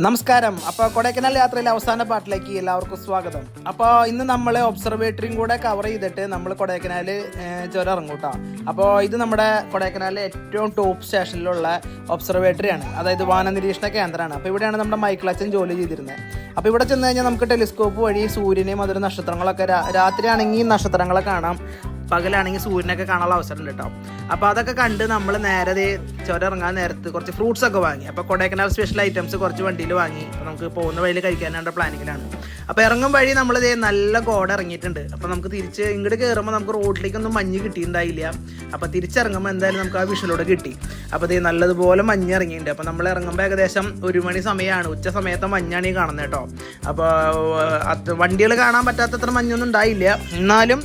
നമസ്കാരം. അപ്പോൾ കൊടൈക്കനാൽ യാത്രയിലെ അവസാന പാട്ടിലേക്ക് എല്ലാവർക്കും സ്വാഗതം. അപ്പോൾ ഇന്ന് നമ്മൾ ഒബ്സർവേറ്ററിയും കൂടെ കവർ ചെയ്തിട്ട് നമ്മൾ കൊടൈക്കനാൽ ചുരം ഇറങ്ങൂട്ടോ. അപ്പോൾ ഇത് നമ്മുടെ കൊടൈക്കനാലിലെ ഏറ്റവും ടോപ്പ് സ്റ്റേഷനിലുള്ള ഒബ്സർവേറ്ററിയാണ്, അതായത് വാന നിരീക്ഷണ കേന്ദ്രമാണ്. അപ്പോൾ ഇവിടെയാണ് നമ്മുടെ മൈക്കിളച്ചൻ ജോലി ചെയ്തിരുന്നത്. അപ്പോൾ ഇവിടെ ചെന്ന് കഴിഞ്ഞാൽ നമുക്ക് ടെലിസ്കോപ്പ് വഴി സൂര്യനെയും അതൊരു നക്ഷത്രങ്ങളൊക്കെ രാത്രിയാണെങ്കിൽ നക്ഷത്രങ്ങളെ കാണാം, പകലാണെങ്കിൽ സൂര്യനൊക്കെ കാണാനുള്ള അവസരം ഉണ്ട് കേട്ടോ. അപ്പോൾ അതൊക്കെ കണ്ട് നമ്മൾ നേരെ ചുരം ഇറങ്ങാൻ നേരത്ത് കുറച്ച് ഫ്രൂട്ട്സ് ഒക്കെ വാങ്ങി. അപ്പോൾ കൊടൈക്കനാൽ സ്പെഷ്യൽ ഐറ്റംസ് കുറച്ച് വണ്ടിയിൽ വാങ്ങി. അപ്പോൾ നമുക്ക് പോകുന്ന വഴിയിൽ കഴിക്കാനുള്ള പ്ലാനിങ്ങിലാണ്. അപ്പോൾ ഇറങ്ങും വഴി നമ്മൾ നല്ല കോട ഇറങ്ങിയിട്ടുണ്ട്. അപ്പോൾ നമുക്ക് തിരിച്ച് ഇങ്ങോട്ട് കയറുമ്പോൾ നമുക്ക് റോഡിലേക്കൊന്നും മഞ്ഞ് കിട്ടിയിട്ടുണ്ടായില്ല. അപ്പോൾ തിരിച്ചിറങ്ങുമ്പോൾ എന്തായാലും നമുക്ക് ആ വിഷലോടെ കിട്ടി. അപ്പോൾ നല്ലതുപോലെ മഞ്ഞ് ഇറങ്ങിയിട്ടുണ്ട്. അപ്പോൾ നമ്മൾ ഇറങ്ങുമ്പോൾ ഏകദേശം 1 മണി സമയമാണ്, ഉച്ച സമയത്തെ മഞ്ഞാണ് ഈ കാണുന്നത് കേട്ടോ. അപ്പോൾ വണ്ടികൾ കാണാൻ പറ്റാത്തത്ര മഞ്ഞൊന്നും ഉണ്ടായില്ല, എന്നാലും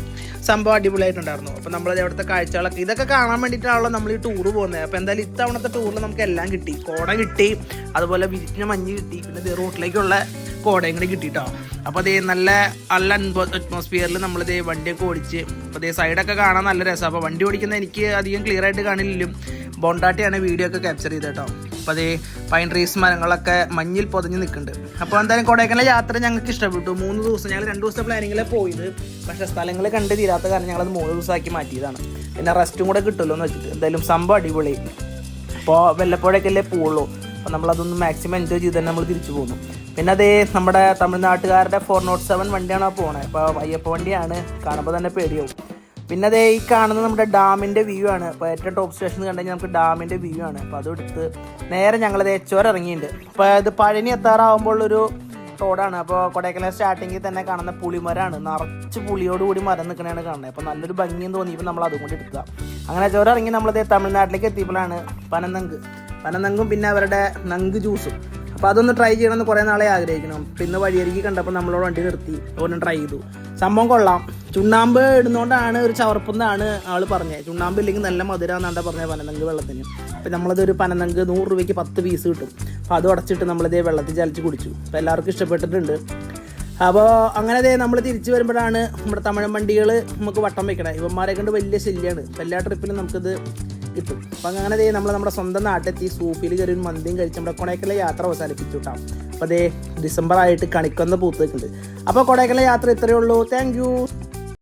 സംഭവം അടിപൊളിയായിട്ടുണ്ടായിരുന്നു. അപ്പോൾ നമ്മളത് അവിടുത്തെ കാഴ്ചകളൊക്കെ ഇതൊക്കെ കാണാൻ വേണ്ടിയിട്ടാണല്ലോ നമ്മൾ ഈ ടൂറ് പോകുന്നത്. അപ്പോൾ എന്തായാലും ഇത്തവണത്തെ ടൂറിൽ നമുക്ക് എല്ലാം കിട്ടി. കോട കിട്ടി, അതുപോലെ വിരിഞ്ഞ മഞ്ഞ് കിട്ടി, പിന്നെ റോട്ടിലേക്കുള്ള കോടയും കൂടി കിട്ടിയിട്ടോ. അപ്പോൾ നല്ല അറ്റ്മോസ്ഫിയറിൽ നമ്മൾ വണ്ടിയൊക്കെ ഓടിച്ച്, അപ്പോൾ സൈഡൊക്കെ കാണാൻ നല്ല രസമാണ്. അപ്പോൾ വണ്ടി ഓടിക്കുന്നത് എനിക്ക് അധികം ക്ലിയർ ആയിട്ട് കാണില്ലെങ്കിലും ബോണ്ടാട്ടിയാണ് വീഡിയോ ഒക്കെ ക്യാപ്ചർ ചെയ്തത് കേട്ടോ. അപ്പോൾ പൈൻ ട്രീസ് മരങ്ങളൊക്കെ മഞ്ഞിൽ പൊതിഞ്ഞ് നിൽക്കുന്നുണ്ട്. അപ്പോൾ എന്തായാലും കൊടൈക്കനാൽ യാത്ര ഞങ്ങൾക്ക് ഇഷ്ടപ്പെട്ടു. 3 ദിവസം, ഞങ്ങൾ 2 ദിവസത്തെ പ്ലാനിങ്ങിലാണ് പോയത്. പക്ഷേ സ്ഥലങ്ങൾ കണ്ട് തീരാത്ത കാരണം ഞങ്ങളത് 3 ദിവസമാക്കി മാറ്റിയതാണ്. പിന്നെ റെസ്റ്റും കൂടെ കിട്ടുമല്ലോ എന്ന് വെച്ചിട്ട് എന്തായാലും സംഭവം അടിപൊളി. അപ്പോൾ വല്ലപ്പോഴൊക്കെയല്ലേ പോവുള്ളൂ. അപ്പോൾ നമ്മളതൊന്ന് മാക്സിമം എൻജോയ് ചെയ്ത് തന്നെ നമ്മൾ തിരിച്ചു പോകുന്നു. പിന്നെ നമ്മുടെ തമിഴ്നാട്ടുകാരുടെ 407 വണ്ടിയാണ് പോണത്. അപ്പോൾ അയ്യപ്പ വണ്ടിയാണ്, കാണുമ്പോൾ തന്നെ പേടിയാവും. പിന്നെ ഈ കാണുന്നത് നമ്മുടെ ഡാമിൻ്റെ വ്യൂ ആണ്. അപ്പോൾ ഏറ്റവും ടോപ്പ് സ്റ്റേഷൻ കണ്ടു കഴിഞ്ഞാൽ നമുക്ക് ഡാമിൻ്റെ വ്യൂ ആണ്. അപ്പോൾ അതെടുത്ത് നേരെ ഞങ്ങൾ ചുരം ഇറങ്ങിയിട്ടുണ്ട്. അപ്പോൾ ഇത് പഴനി എത്താറാകുമ്പോൾ ഒരു റോഡാണ്. അപ്പോൾ കൊടൈക്കനാൽ സ്റ്റാർട്ടിങ്ങിൽ തന്നെ കാണുന്ന പുളിമരമാണ്, നിറച്ച് പുളിയോടുകൂടി മരം നിൽക്കണതാണ് കാണുന്നത്. അപ്പോൾ നല്ലൊരു ഭംഗിയും തോന്നിയപ്പോൾ നമ്മൾ അതും കൊണ്ട് എടുക്കുക. അങ്ങനെ ചുരം ഇറങ്ങി തമിഴ്നാട്ടിലേക്ക് എത്തിയപ്പോഴാണ് പനനങ്കും പിന്നെ അവരുടെ നങ്ക് ജ്യൂസും. അപ്പോൾ അതൊന്ന് ട്രൈ ചെയ്യണമെന്ന് കുറേ നാളെ ആഗ്രഹിക്കണം. പിന്നെ വഴിയരികി കണ്ടപ്പോൾ നമ്മളോട് വണ്ടി നിർത്തി ഒന്ന് ട്രൈ ചെയ്തു. സംഭവം കൊള്ളാം. ചുണ്ണാമ്പ് ഇടുന്നതുകൊണ്ടാണ് ഒരു ചവർപ്പെന്നാണ് ആൾ പറഞ്ഞത്. ചുണ്ണാമ്പ് ഇല്ലെങ്കിൽ നല്ല മധുരമെന്നാണ് പറഞ്ഞത് പനനങ്ക് വെള്ളത്തിന്. അപ്പോൾ നമ്മളതൊരു പനനങ്ക് 100 രൂപയ്ക്ക് 10 പീസ് കിട്ടും. അപ്പോൾ അത് ഉടച്ചിട്ട് വെള്ളത്തിൽ ചലിച്ച് കുടിച്ചു. അപ്പോൾ എല്ലാവർക്കും ഇഷ്ടപ്പെട്ടിട്ടുണ്ട്. അപ്പോൾ അങ്ങനെ നമ്മൾ തിരിച്ച് വരുമ്പോഴാണ് നമ്മുടെ തമിഴ് വണ്ടികൾ നമുക്ക് വട്ടം വെക്കണേ. ഇവന്മാരെ കൊണ്ട് വലിയ ശല്യമാണ്. അപ്പോൾ എല്ലാ ട്രിപ്പിലും നമുക്കിത് കിട്ടും. അപ്പം അങ്ങനെ നമ്മുടെ സ്വന്തം നാട്ടിലെത്തി സൂഫിയിൽ കയറി ഒരു മന്തിയും കഴിച്ച് നമ്മുടെ കൊടൈക്കനാൽ യാത്ര അവസാനിപ്പിച്ചു കിട്ടാം. അപ്പോൾ ഡിസംബർ ആയിട്ട് കണിക്കൊന്ന പൂത്ത് വെക്കുന്നുണ്ട്. അപ്പോൾ കൊടൈക്കനാൽ യാത്ര ഇത്രയേ ഉള്ളൂ. Thank you.